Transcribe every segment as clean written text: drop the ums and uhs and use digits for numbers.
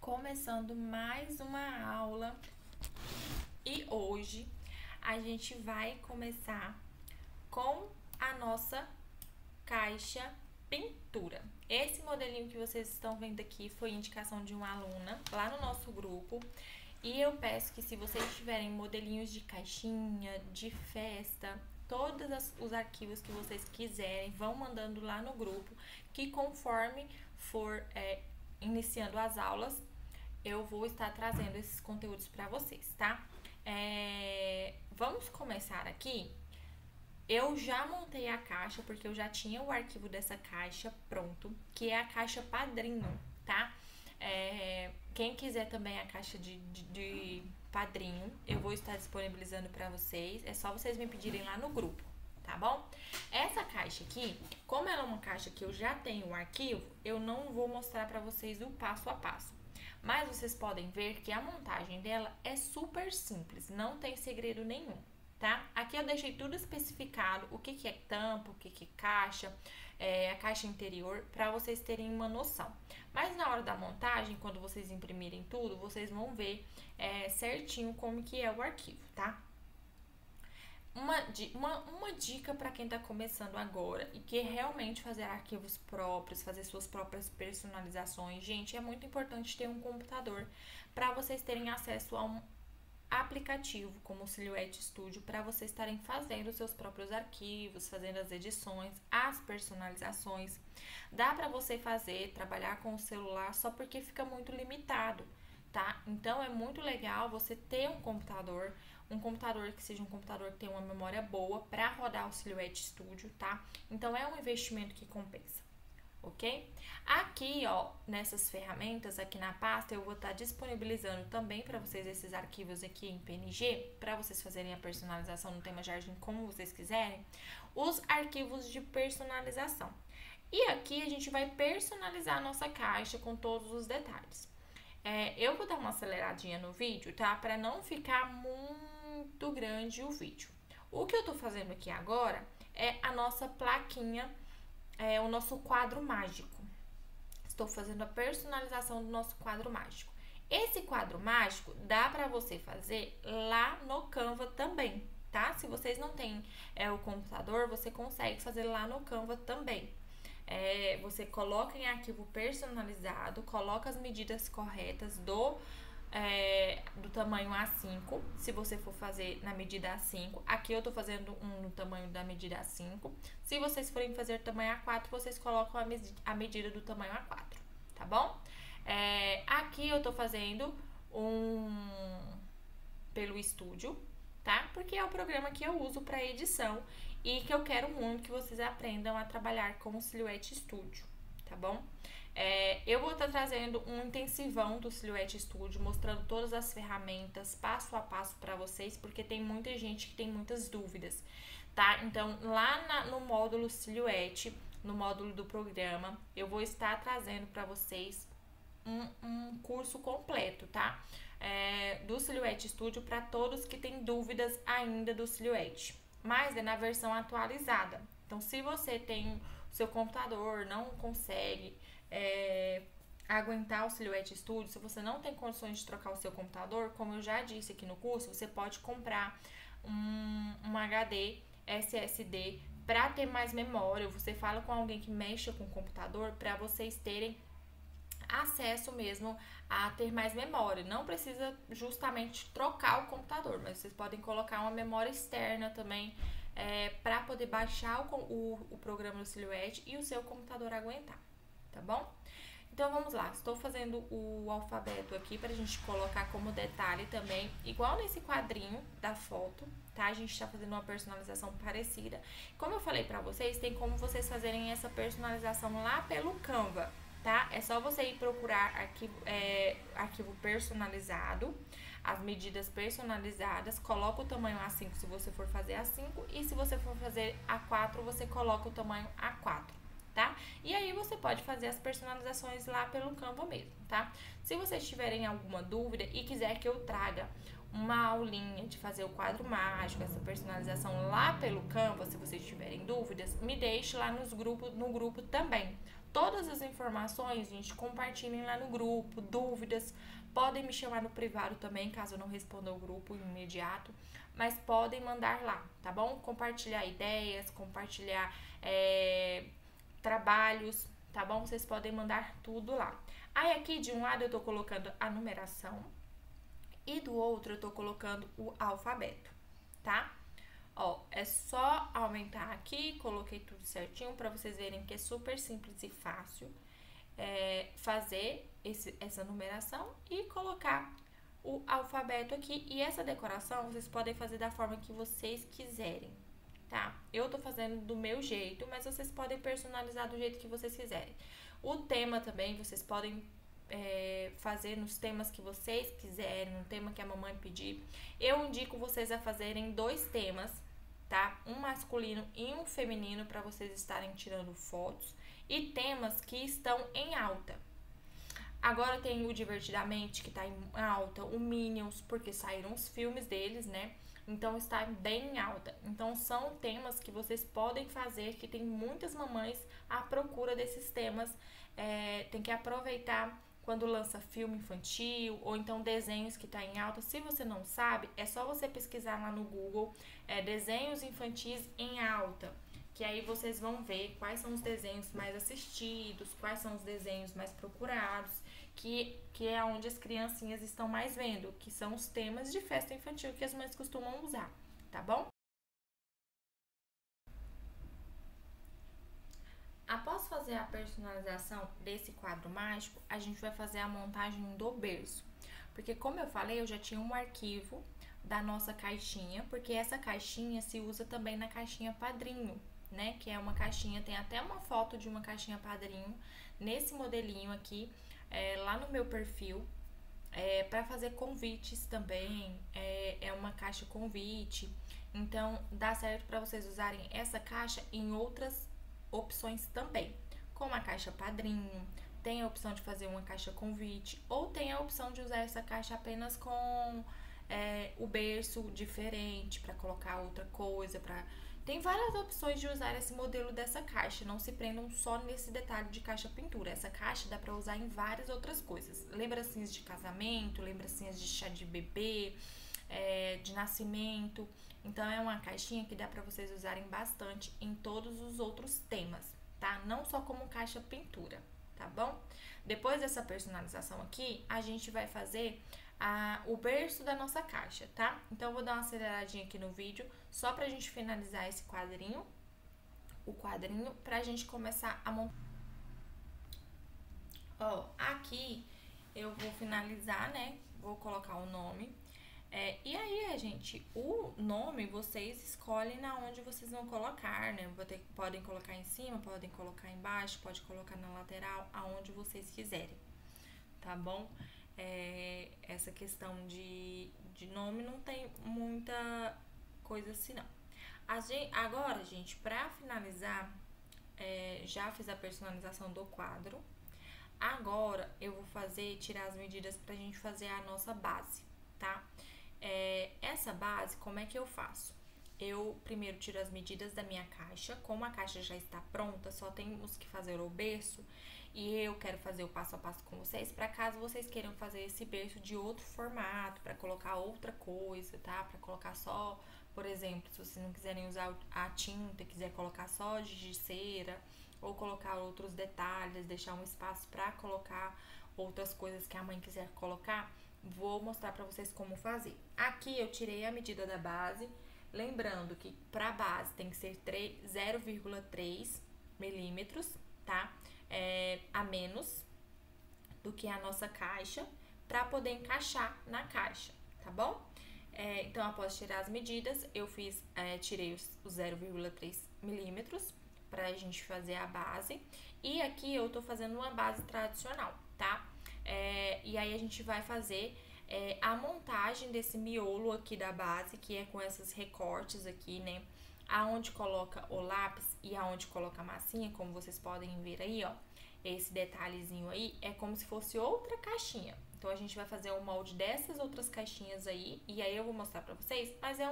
começando mais uma aula e hoje a gente vai começar com a nossa caixa pintura. Esse modelinho que vocês estão vendo aqui foi indicação de uma aluna lá no nosso grupo. E eu peço que se vocês tiverem modelinhos de caixinha, de festa, todos os arquivos que vocês quiserem, vão mandando lá no grupo, que conforme for iniciando as aulas, eu vou estar trazendo esses conteúdos para vocês, tá? Vamos começar aqui. Eu já montei a caixa, porque eu já tinha o arquivo dessa caixa pronto, que é a caixa padrinho, tá? Quem quiser também a caixa de padrinho, eu vou estar disponibilizando para vocês. É só vocês me pedirem lá no grupo, tá bom? Essa caixa aqui, como ela é uma caixa que eu já tenho o arquivo, eu não vou mostrar para vocês o passo a passo. Mas vocês podem ver que a montagem dela é super simples, não tem segredo nenhum, tá? Aqui eu deixei tudo especificado, o que é tampa, o que é caixa, a caixa interior, para vocês terem uma noção. Mas na hora da montagem, quando vocês imprimirem tudo, vocês vão ver certinho como que é o arquivo, tá? Uma dica para quem está começando agora e quer realmente fazer arquivos próprios, fazer suas próprias personalizações. Gente, é muito importante ter um computador para vocês terem acesso a um aplicativo como o Silhouette Studio para vocês estarem fazendo os seus próprios arquivos, fazendo as edições, as personalizações. Dá para você trabalhar com o celular, só porque fica muito limitado, tá? Então é muito legal você ter um computador que seja um computador que tenha uma memória boa para rodar o Silhouette Studio, tá? Então é um investimento que compensa. Ok? Aqui, ó, nessas ferramentas, aqui na pasta, eu vou estar disponibilizando também para vocês esses arquivos aqui em PNG, para vocês fazerem a personalização no tema jardim como vocês quiserem, os arquivos de personalização. E aqui a gente vai personalizar a nossa caixa com todos os detalhes. Eu vou dar uma aceleradinha no vídeo, tá? Para não ficar muito grande o vídeo. O que eu tô fazendo aqui agora é a nossa plaquinha, o nosso quadro mágico. Estou fazendo a personalização do nosso quadro mágico. Esse quadro mágico dá para você fazer lá no Canva também, tá? Se vocês não têm o computador, você consegue fazer lá no Canva também. Você coloca em arquivo personalizado, coloca as medidas corretas do tamanho A5, se você for fazer na medida A5. Aqui eu tô fazendo no tamanho da medida A5. Se vocês forem fazer tamanho A4, vocês colocam a medida do tamanho A4, tá bom? Aqui eu tô fazendo pelo Studio, tá? Porque é o programa que eu uso para edição e que eu quero muito que vocês aprendam a trabalhar com o Silhouette Studio, tá bom? Eu vou estar trazendo um intensivão do Silhouette Studio, mostrando todas as ferramentas, passo a passo para vocês, porque tem muita gente que tem muitas dúvidas, tá? Então, lá no módulo Silhouette, no módulo do programa, eu vou estar trazendo para vocês um curso completo, tá? Do Silhouette Studio para todos que têm dúvidas ainda do Silhouette, mas é na versão atualizada. Então, se você tem o seu computador, não consegue aguentar o Silhouette Studio, se você não tem condições de trocar o seu computador, como eu já disse aqui no curso, você pode comprar um HD SSD para ter mais memória. Você fala com alguém que mexa com o computador para vocês terem acesso mesmo a ter mais memória. Não precisa justamente trocar o computador, mas vocês podem colocar uma memória externa também para poder baixar o programa do Silhouette e o seu computador aguentar, tá bom? Então vamos lá, estou fazendo o alfabeto aqui pra gente colocar como detalhe também, igual nesse quadrinho da foto, tá? A gente tá fazendo uma personalização parecida. Como eu falei pra vocês, tem como vocês fazerem essa personalização lá pelo Canva, tá? É só você ir procurar arquivo personalizado, as medidas personalizadas, coloca o tamanho A5 se você for fazer A5 e se você for fazer A4, você coloca o tamanho A4. Tá? E aí você pode fazer as personalizações lá pelo Canva mesmo, tá? Se vocês tiverem alguma dúvida e quiser que eu traga uma aulinha de fazer o quadro mágico, essa personalização lá pelo Canva, se vocês tiverem dúvidas, me deixe lá no grupo também. Todas as informações, gente, compartilhem lá no grupo, dúvidas, podem me chamar no privado também, caso eu não responda o grupo imediato, mas podem mandar lá, tá bom? Compartilhar ideias, compartilhar trabalhos, tá bom? Vocês podem mandar tudo lá. Aí aqui de um lado eu tô colocando a numeração e do outro eu tô colocando o alfabeto, tá? Ó, é só aumentar aqui, coloquei tudo certinho pra vocês verem que é super simples e fácil fazer essa numeração e colocar o alfabeto aqui. E essa decoração vocês podem fazer da forma que vocês quiserem, tá? Eu tô fazendo do meu jeito, mas vocês podem personalizar do jeito que vocês quiserem. O tema também, vocês podem fazer nos temas que vocês quiserem, no tema que a mamãe pedir. Eu indico vocês a fazerem 2 temas, tá? Um masculino e um feminino para vocês estarem tirando fotos e temas que estão em alta. Agora tem o Divertidamente, que tá em alta, o Minions, porque saíram os filmes deles, né? Então está bem em alta. Então são temas que vocês podem fazer, que tem muitas mamães à procura desses temas. Tem que aproveitar quando lança filme infantil ou então desenhos que tá em alta. Se você não sabe, é só você pesquisar lá no Google desenhos infantis em alta, que aí vocês vão ver quais são os desenhos mais assistidos, quais são os desenhos mais procurados, que é onde as criancinhas estão mais vendo, que são os temas de festa infantil que as mães costumam usar, tá bom? Após fazer a personalização desse quadro mágico, a gente vai fazer a montagem do berço. Porque como eu falei, eu já tinha um arquivo da nossa caixinha, porque essa caixinha se usa também na caixinha padrinho, né? Que é uma caixinha, tem até uma foto de uma caixinha padrinho nesse modelinho aqui, lá no meu perfil. Para fazer convites também, é uma caixa convite. Então, dá certo para vocês usarem essa caixa em outras opções também, como a caixa padrinho, tem a opção de fazer uma caixa convite, ou tem a opção de usar essa caixa apenas com o berço diferente, para colocar outra coisa, tem várias opções de usar esse modelo dessa caixa, não se prendam só nesse detalhe de caixa pintura. Essa caixa dá para usar em várias outras coisas, lembrancinhas de casamento, lembrancinhas de chá de bebê, de nascimento. Então é uma caixinha que dá para vocês usarem bastante em todos os outros temas, tá? Não só como caixa pintura, tá bom? Depois dessa personalização aqui, a gente vai fazer o berço da nossa caixa, tá? Então eu vou dar uma aceleradinha aqui no vídeo, só pra gente finalizar esse quadrinho, o quadrinho, pra gente começar a montar. Ó, aqui eu vou finalizar, né? Vou colocar o nome. E aí, gente, o nome vocês escolhem na onde vocês vão colocar, né? Podem colocar em cima, podem colocar embaixo, pode colocar na lateral, aonde vocês quiserem, tá bom? Essa questão de nome não tem muita coisa assim, não. Agora, gente, pra finalizar, já fiz a personalização do quadro. Agora, eu vou tirar as medidas pra gente fazer a nossa base, tá? Essa base, como é que eu faço? Eu primeiro tiro as medidas da minha caixa, como a caixa já está pronta, só temos que fazer o berço e eu quero fazer o passo a passo com vocês, para caso vocês queiram fazer esse berço de outro formato, para colocar outra coisa, tá? Para colocar só, por exemplo, se vocês não quiserem usar a tinta, quiser colocar só de cera, ou colocar outros detalhes, deixar um espaço para colocar outras coisas que a mãe quiser colocar, vou mostrar pra vocês como fazer. Aqui eu tirei a medida da base, lembrando que pra base tem que ser 0,3 milímetros, tá? A menos do que a nossa caixa, pra poder encaixar na caixa, tá bom? Então, após tirar as medidas, eu tirei os 0,3 milímetros pra gente fazer a base. E aqui eu tô fazendo uma base tradicional, tá? E aí a gente vai fazer a montagem desse miolo aqui da base, que é com esses recortes aqui, né? Aonde coloca o lápis e aonde coloca a massinha, como vocês podem ver aí, ó. Esse detalhezinho aí é como se fosse outra caixinha. Então, a gente vai fazer um molde dessas outras caixinhas aí, e aí eu vou mostrar pra vocês, mas é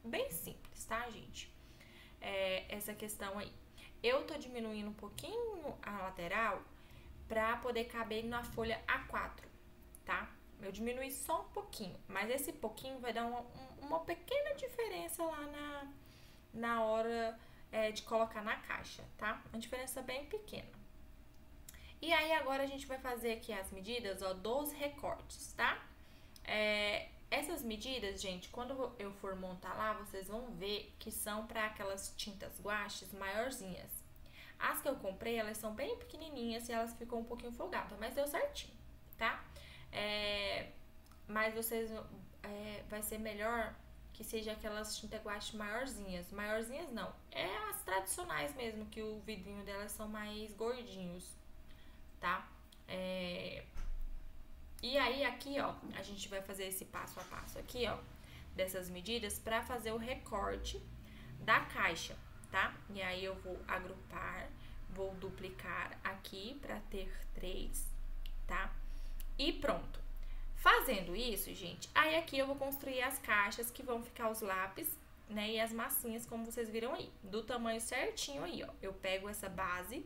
bem simples, tá, gente? Essa questão aí. Eu tô diminuindo um pouquinho a lateral pra poder caber na folha A4, tá? Eu diminui só um pouquinho, mas esse pouquinho vai dar uma pequena diferença lá na hora de colocar na caixa, tá? Uma diferença bem pequena. E aí, agora a gente vai fazer aqui as medidas, ó, dos recortes, tá? Essas medidas, gente, quando eu for montar lá, vocês vão ver que são para aquelas tintas guaches maiorzinhas. As que eu comprei, elas são bem pequenininhas e elas ficam um pouquinho folgadas, mas deu certinho, tá? Mas vocês, vai ser melhor que seja aquelas tintas guache maiorzinhas. Maiorzinhas não, as tradicionais mesmo, que o vidrinho delas são mais gordinhos, tá? E aí, aqui, ó, a gente vai fazer esse passo a passo aqui, ó, dessas medidas pra fazer o recorte da caixa, tá? E aí, eu vou agrupar, vou duplicar aqui pra ter 3, tá? E pronto. Fazendo isso, gente, aí aqui eu vou construir as caixas que vão ficar os lápis, né, e as massinhas, como vocês viram aí, do tamanho certinho aí, ó. Eu pego essa base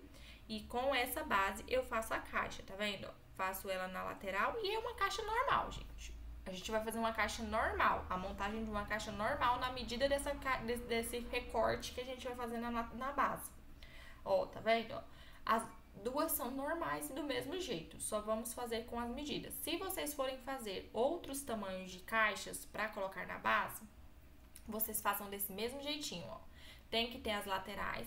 e com essa base eu faço a caixa, tá vendo? Faço ela na lateral e é uma caixa normal, gente. A gente vai fazer uma caixa normal, a montagem de uma caixa normal na medida desse recorte que a gente vai fazer na base. Ó, tá vendo? Ó, as duas são normais e do mesmo jeito, só vamos fazer com as medidas. Se vocês forem fazer outros tamanhos de caixas pra colocar na base, vocês façam desse mesmo jeitinho, ó. Tem que ter as laterais,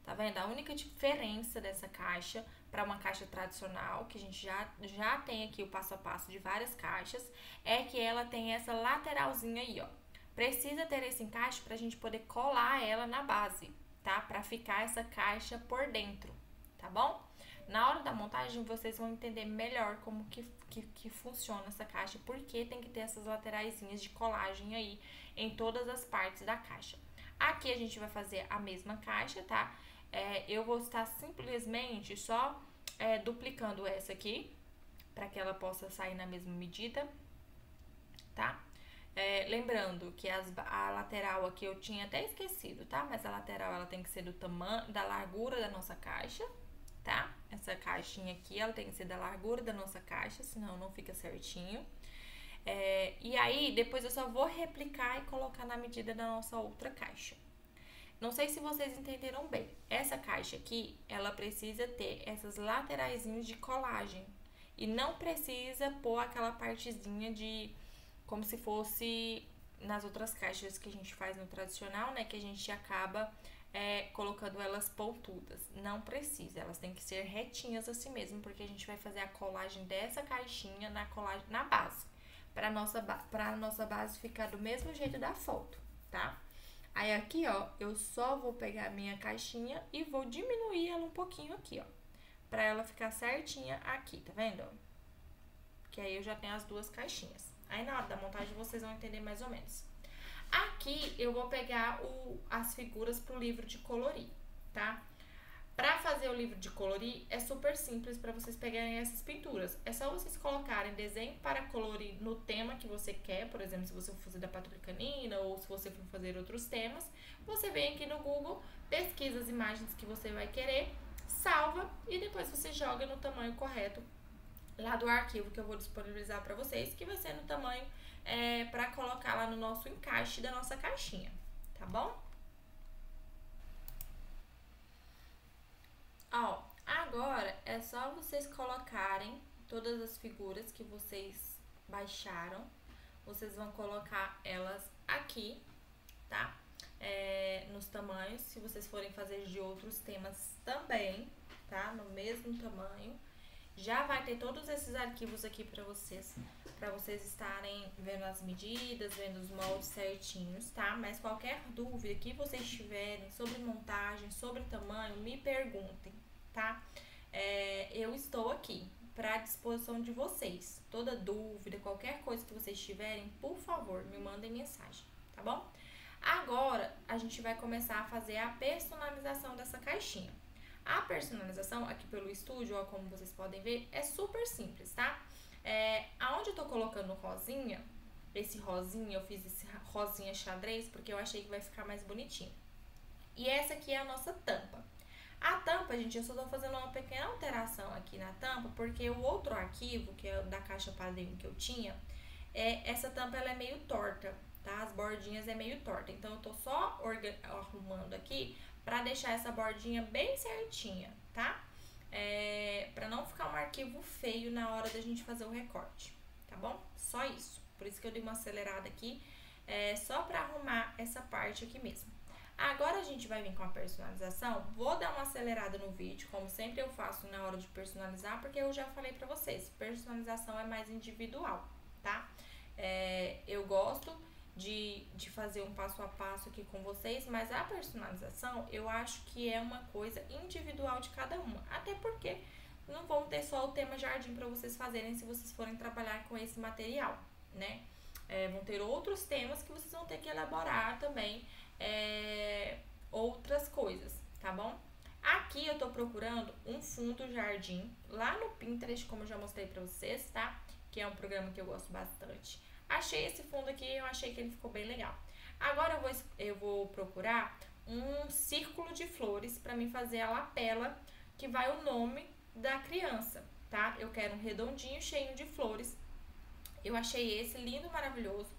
tá vendo? A única diferença dessa caixa para uma caixa tradicional, que a gente já tem aqui o passo a passo de várias caixas, é que ela tem essa lateralzinha aí, ó. Precisa ter esse encaixe pra gente poder colar ela na base, tá? Pra ficar essa caixa por dentro, tá bom? Na hora da montagem, vocês vão entender melhor como que funciona essa caixa, porque tem que ter essas lateraisinhas de colagem aí em todas as partes da caixa. Aqui a gente vai fazer a mesma caixa, tá? Eu vou estar simplesmente só duplicando essa aqui, para que ela possa sair na mesma medida, tá? Lembrando que a lateral aqui eu tinha até esquecido, tá? Mas a lateral ela tem que ser do tamanho, da largura da nossa caixa, tá? Essa caixinha aqui, ela tem que ser da largura da nossa caixa, senão não fica certinho. E aí, depois eu só vou replicar e colocar na medida da nossa outra caixa. Não sei se vocês entenderam bem. Essa caixa aqui, ela precisa ter essas lateraisinhas de colagem. E não precisa pôr aquela partezinha de... como se fosse nas outras caixas que a gente faz no tradicional, né? Que a gente acaba colocando elas pontudas. Não precisa, elas têm que ser retinhas assim mesmo, porque a gente vai fazer a colagem dessa caixinha na base. Pra nossa base ficar do mesmo jeito da foto, tá? Aí aqui, ó, eu só vou pegar a minha caixinha e vou diminuir ela um pouquinho aqui, ó. Pra ela ficar certinha aqui, tá vendo? Que aí eu já tenho as duas caixinhas. Aí na hora da montagem vocês vão entender mais ou menos. Aqui eu vou pegar as figuras pro livro de colorir, tá? Pra fazer o livro de colorir é super simples pra vocês pegarem essas pinturas. É só vocês colocarem desenho para colorir no tema que você quer. Por exemplo, se você for fazer da Patrulha Canina ou se você for fazer outros temas, você vem aqui no Google, pesquisa as imagens que você vai querer, salva e depois você joga no tamanho correto lá do arquivo que eu vou disponibilizar pra vocês, que vai ser no tamanho pra colocar lá no nosso encaixe da nossa caixinha, tá bom? Ó, agora é só vocês colocarem todas as figuras que vocês baixaram. Vocês vão colocar elas aqui, tá? Nos tamanhos, se vocês forem fazer de outros temas também, tá? No mesmo tamanho. Já vai ter todos esses arquivos aqui pra vocês estarem vendo as medidas, vendo os moldes certinhos, tá? Mas qualquer dúvida que vocês tiverem sobre montagem, sobre tamanho, me perguntem, tá? Eu estou aqui pra disposição de vocês. Toda dúvida, qualquer coisa que vocês tiverem, por favor, me mandem mensagem, tá bom? Agora, a gente vai começar a fazer a personalização dessa caixinha. A personalização aqui pelo estúdio, ó, como vocês podem ver, é super simples, tá? Aonde eu tô colocando rosinha, esse rosinha, eu fiz esse rosinha xadrez porque eu achei que vai ficar mais bonitinho. E essa aqui é a nossa tampa. A tampa, gente, eu só tô fazendo uma pequena alteração aqui na tampa, porque o outro arquivo, que é o da caixa padrinho que eu tinha, essa tampa ela é meio torta, tá? As bordinhas é meio torta. Então, eu tô só arrumando aqui pra deixar essa bordinha bem certinha, tá? Pra não ficar um arquivo feio na hora da gente fazer o recorte, tá bom? Só isso. Por isso que eu dei uma acelerada aqui, só pra arrumar essa parte aqui mesmo. Agora a gente vai vir com a personalização. Vou dar uma acelerada no vídeo, como sempre eu faço na hora de personalizar, porque eu já falei pra vocês, personalização é mais individual, tá? Eu gosto de fazer um passo a passo aqui com vocês, mas a personalização eu acho que é uma coisa individual de cada uma, até porque não vão ter só o tema jardim para vocês fazerem se vocês forem trabalhar com esse material, né? Vão ter outros temas que vocês vão ter que elaborar também, outras coisas, tá bom? Aqui eu tô procurando um fundo jardim lá no Pinterest, como eu já mostrei pra vocês, tá? Que é um programa que eu gosto bastante. Achei esse fundo aqui, eu achei que ele ficou bem legal. Agora eu vou procurar um círculo de flores pra mim fazer a lapela, que vai o nome da criança, tá? Eu quero um redondinho cheio de flores. Eu achei esse lindo, maravilhoso.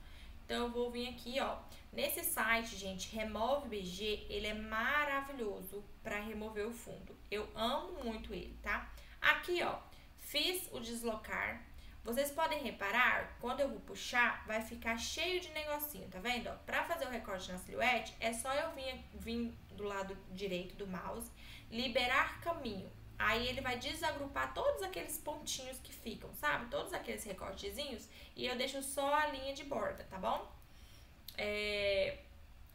Então, eu vou vir aqui, ó. Nesse site, gente, Remove BG, ele é maravilhoso para remover o fundo. Eu amo muito ele, tá? Aqui, ó, fiz o deslocar. Vocês podem reparar, quando eu vou puxar, vai ficar cheio de negocinho, tá vendo? Ó, pra fazer o recorte na silhuete, é só eu vir do lado direito do mouse, liberar caminho. Aí ele vai desagrupar todos aqueles pontinhos que ficam, sabe? Todos aqueles recortezinhos. E eu deixo só a linha de borda, tá bom?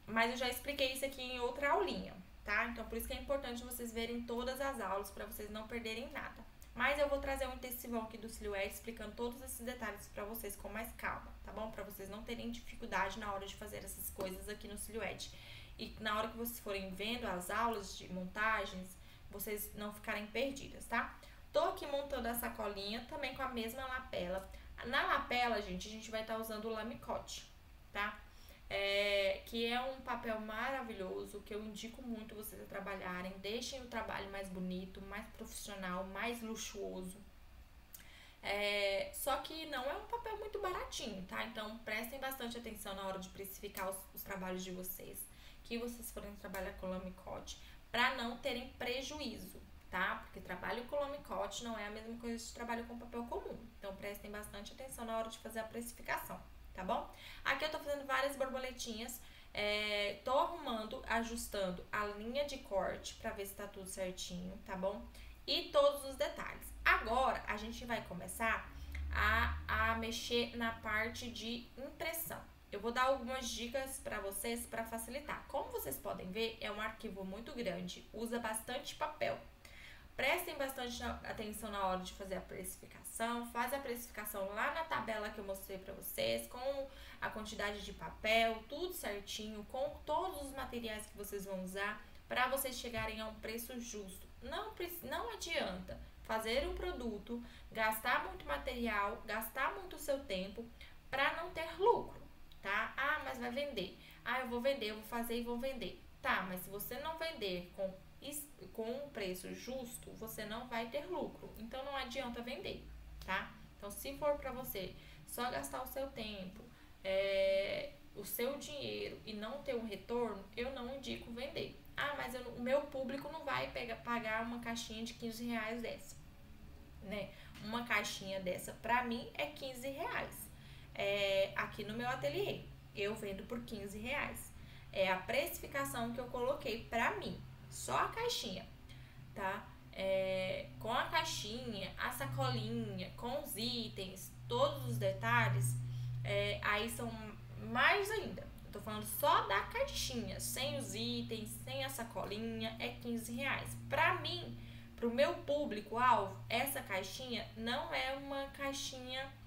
Mas eu já expliquei isso aqui em outra aulinha, tá? Então, por isso que é importante vocês verem todas as aulas, pra vocês não perderem nada. Mas eu vou trazer um intensivão aqui do silhuete, explicando todos esses detalhes pra vocês com mais calma, tá bom? Pra vocês não terem dificuldade na hora de fazer essas coisas aqui no silhuete. E na hora que vocês forem vendo as aulas de montagens, vocês não ficarem perdidas, tá? Tô aqui montando a sacolinha, também com a mesma lapela. Na lapela, gente, a gente vai estar usando o lamicote, tá? Que é um papel maravilhoso, que eu indico muito vocês a trabalharem. Deixem o trabalho mais bonito, mais profissional, mais luxuoso. Só que não é um papel muito baratinho, tá? Então, prestem bastante atenção na hora de precificar os trabalhos de vocês, que vocês forem trabalhar com lamicote, para não terem prejuízo, tá? Porque trabalho com lamicote não é a mesma coisa de trabalho com papel comum. Então, prestem bastante atenção na hora de fazer a precificação, tá bom? Aqui eu tô fazendo várias borboletinhas, tô arrumando, ajustando a linha de corte pra ver se tá tudo certinho, tá bom? E todos os detalhes. Agora, a gente vai começar a mexer na parte de impressão. Eu vou dar algumas dicas para vocês para facilitar. Como vocês podem ver, é um arquivo muito grande, usa bastante papel. Prestem bastante atenção na hora de fazer a precificação. Faz a precificação lá na tabela que eu mostrei para vocês, com a quantidade de papel, tudo certinho, com todos os materiais que vocês vão usar, para vocês chegarem a um preço justo. Não adianta fazer um produto, gastar muito material, gastar muito seu tempo, para não ter lucro. Tá? Ah, mas vai vender. Ah, eu vou vender, eu vou fazer e vou vender. Tá, mas se você não vender com um preço justo, você não vai ter lucro. Então, não adianta vender, tá? Então, se for pra você só gastar o seu tempo, o seu dinheiro e não ter um retorno, eu não indico vender. Ah, mas o meu público não vai pagar uma caixinha de 15 reais dessa, né? Uma caixinha dessa, pra mim, é 15 reais. Aqui no meu ateliê, eu vendo por 15 reais. É a precificação que eu coloquei pra mim, só a caixinha, tá? Com a caixinha, a sacolinha, com os itens, todos os detalhes, aí são mais ainda. Eu tô falando só da caixinha, sem os itens, sem a sacolinha, é 15 reais. Pra mim, pro meu público-alvo, essa caixinha não é uma caixinha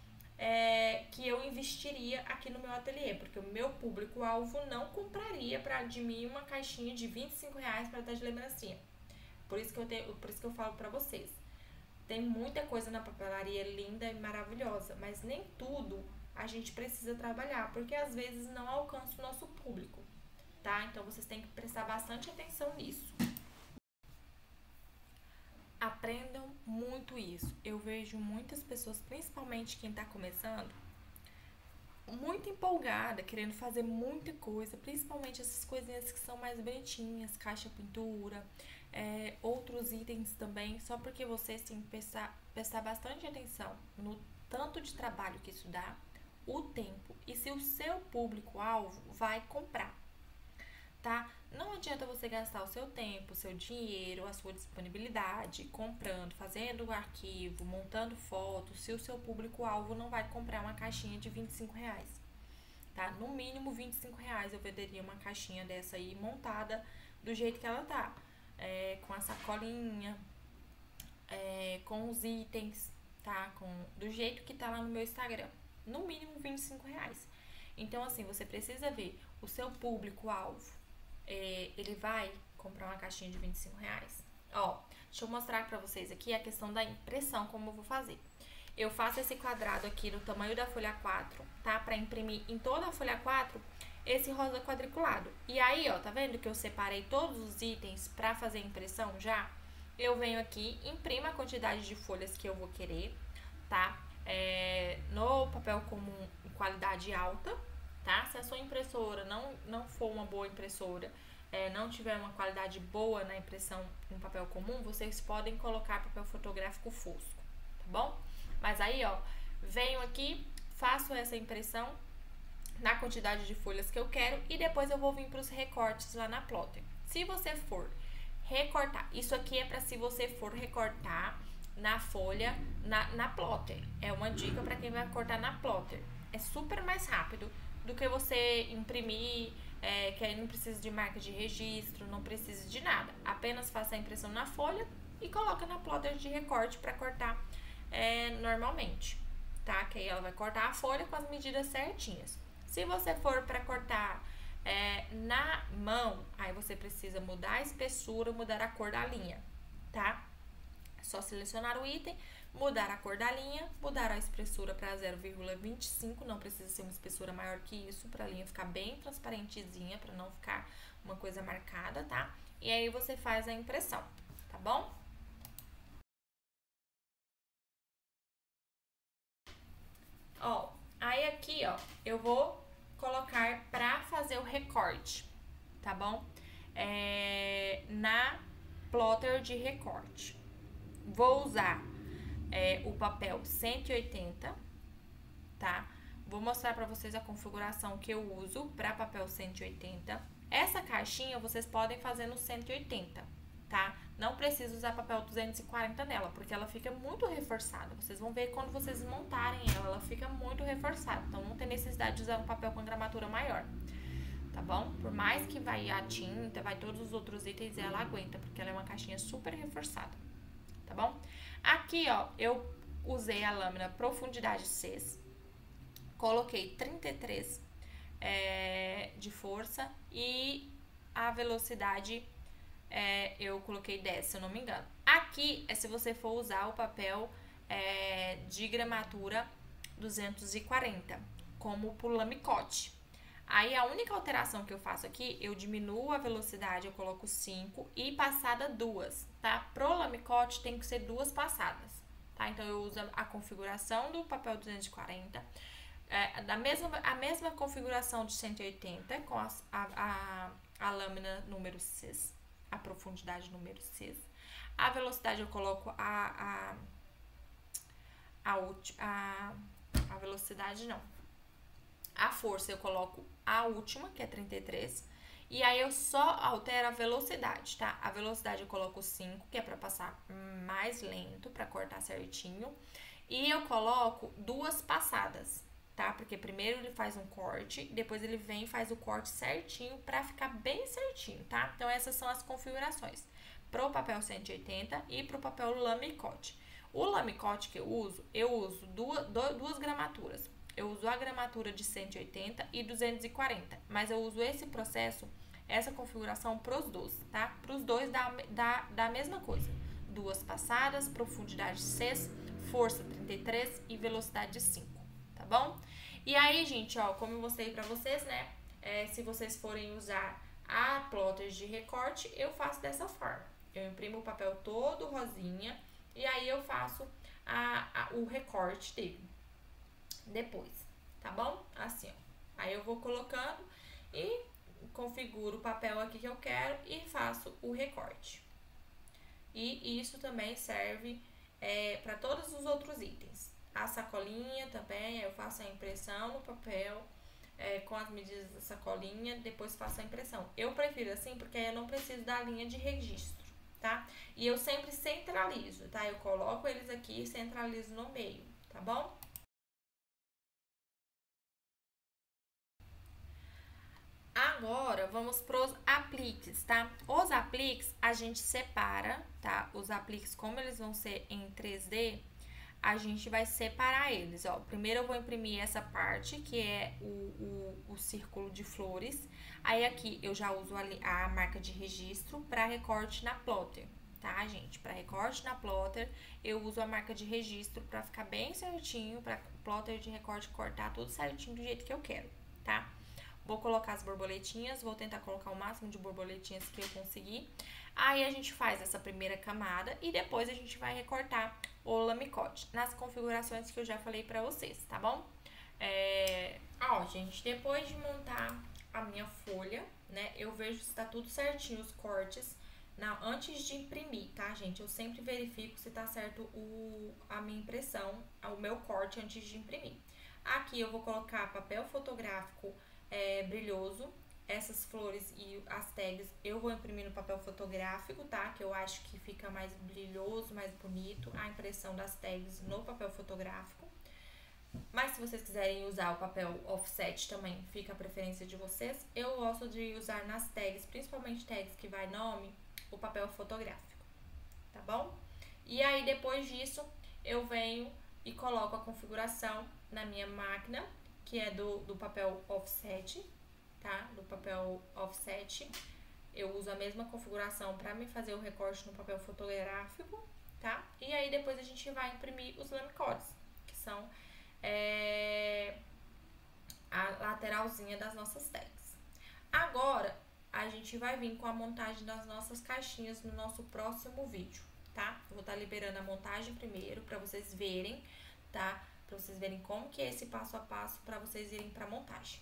que eu investiria aqui no meu ateliê, porque o meu público-alvo não compraria de mim uma caixinha de 25 reais para dar de lembrancinha. Por isso que eu falo pra vocês. Tem muita coisa na papelaria linda e maravilhosa, mas nem tudo a gente precisa trabalhar, porque às vezes não alcança o nosso público, tá? Então vocês têm que prestar bastante atenção nisso. aprendam muito isso. Eu vejo muitas pessoas, principalmente quem tá começando, muito empolgada, querendo fazer muita coisa, principalmente essas coisinhas que são mais bonitinhas, caixa pintura, outros itens também, só porque vocês têm que prestar bastante atenção no tanto de trabalho que isso dá, o tempo e se o seu público-alvo vai comprar, tá? Não adianta você gastar o seu tempo, o seu dinheiro, a sua disponibilidade comprando, fazendo o arquivo, montando fotos, se o seu público-alvo não vai comprar uma caixinha de R$ 25, tá? No mínimo R$ 25 eu venderia uma caixinha dessa aí montada do jeito que ela tá, com a sacolinha, com os itens, tá? Do jeito que tá lá no meu Instagram. No mínimo R$ 25. Então, assim, você precisa ver o seu público-alvo. Ele vai comprar uma caixinha de R$ 25? Ó, deixa eu mostrar pra vocês aqui a questão da impressão, como eu vou fazer. Eu faço esse quadrado aqui no tamanho da folha 4, tá? Pra imprimir em toda a folha 4 esse rosa quadriculado. E aí, ó, tá vendo que eu separei todos os itens pra fazer a impressão já? Eu venho aqui, imprimo a quantidade de folhas que eu vou querer, tá? No papel comum em qualidade alta, tá? Se a sua impressora não for uma boa impressora, não tiver uma qualidade boa na impressão em papel comum, vocês podem colocar papel fotográfico fosco, tá bom? Mas aí, ó, venho aqui, faço essa impressão na quantidade de folhas que eu quero e depois eu vou vir para os recortes lá na plotter. Se você for recortar, isso aqui é para se você for recortar na folha, na plotter. É uma dica para quem vai cortar na plotter. É super mais rápido do que você imprimir, que aí não precisa de marca de registro, não precisa de nada. Apenas faça a impressão na folha e coloca na plotter de recorte para cortar normalmente, tá? Que aí ela vai cortar a folha com as medidas certinhas. Se você for para cortar na mão, aí você precisa mudar a espessura, mudar a cor da linha, tá? Só selecionar o item, mudar a cor da linha, mudar a espessura para 0,25, não precisa ser uma espessura maior que isso, para a linha ficar bem transparentezinha, para não ficar uma coisa marcada, tá? E aí você faz a impressão, tá bom? Ó, aí aqui, ó, eu vou colocar pra fazer o recorte, tá bom? Na plotter de recorte. Vou usar o papel 180, tá? Vou mostrar pra vocês a configuração que eu uso pra papel 180. Essa caixinha vocês podem fazer no 180, tá? Não precisa usar papel 240 nela, porque ela fica muito reforçada. Vocês vão ver quando vocês montarem ela fica muito reforçada. Então, não tem necessidade de usar um papel com gramatura maior, tá bom? Por mais que vai a tinta, vai todos os outros itens, ela aguenta, porque ela é uma caixinha super reforçada, tá bom? Aqui, ó, eu usei a lâmina profundidade 6, coloquei 33 de força e a velocidade eu coloquei 10, se eu não me engano. Aqui é se você for usar o papel de gramatura 240, como pro lamicote. Aí a única alteração que eu faço aqui, eu diminuo a velocidade, eu coloco 5 e passada 2, tá? Pro lamicote tem que ser 2 passadas, tá? Então eu uso a configuração do papel 240, a mesma configuração de 180 com a lâmina número 6, a profundidade número 6. A velocidade eu coloco a velocidade não. A força eu coloco a última, que é 33. E aí eu só altero a velocidade, tá? A velocidade eu coloco 5, que é pra passar mais lento, pra cortar certinho. E eu coloco 2 passadas, tá? Porque primeiro ele faz um corte, depois ele vem e faz o corte certinho pra ficar bem certinho, tá? Então essas são as configurações pro papel 180 e pro papel lamicote. O lamicote que eu uso duas gramaturas. Eu uso a gramatura de 180 e 240, mas eu uso esse processo, essa configuração pros dois, tá? Pros dois dá a mesma coisa. 2 passadas, profundidade 6, força 33 e velocidade 5, tá bom? E aí, gente, ó, como eu mostrei pra vocês, né? Se vocês forem usar a plotter de recorte, eu faço dessa forma. Eu imprimo o papel todo rosinha e aí eu faço o recorte dele depois, tá bom? Assim, ó. Aí eu vou colocando e configuro o papel aqui que eu quero e faço o recorte. E isso também serve para todos os outros itens. A sacolinha também, eu faço a impressão no papel com as medidas da sacolinha, depois faço a impressão. Eu prefiro assim porque aí eu não preciso da linha de registro, tá? E eu sempre centralizo, tá? Eu coloco eles aqui e centralizo no meio, tá bom? Agora, vamos pros apliques, tá? Os apliques, a gente separa, tá? Os apliques, como eles vão ser em 3D, a gente vai separar eles, ó. Primeiro eu vou imprimir essa parte, que é o círculo de flores. Aí aqui eu já uso a marca de registro para recorte na plotter, tá, gente? Para recorte na plotter, eu uso a marca de registro para ficar bem certinho, para plotter de recorte cortar tudo certinho do jeito que eu quero, tá? Vou colocar as borboletinhas, vou tentar colocar o máximo de borboletinhas que eu conseguir. Aí a gente faz essa primeira camada e depois a gente vai recortar o lamicote nas configurações que eu já falei pra vocês, tá bom? Ó, gente, depois de montar a minha folha, né, eu vejo se tá tudo certinho os cortes antes de imprimir, tá, gente? Eu sempre verifico se tá certo a minha impressão, o meu corte antes de imprimir. Aqui eu vou colocar papel fotográfico brilhoso. Essas flores e as tags eu vou imprimir no papel fotográfico, tá? Que eu acho que fica mais brilhoso, mais bonito a impressão das tags no papel fotográfico. Mas se vocês quiserem usar o papel offset também, fica a preferência de vocês. Eu gosto de usar nas tags, principalmente tags que vai nome, o papel fotográfico, tá bom? E aí depois disso eu venho e coloco a configuração na minha máquina, que é do papel offset, tá? Do papel offset. Eu uso a mesma configuração para me fazer o recorte no papel fotográfico, tá? E aí depois a gente vai imprimir os lamicotes, que são a lateralzinha das nossas tags. Agora, a gente vai vir com a montagem das nossas caixinhas no nosso próximo vídeo, tá? Eu vou estar liberando a montagem primeiro para vocês verem, tá? Para vocês verem como que é esse passo a passo para vocês irem para montagem.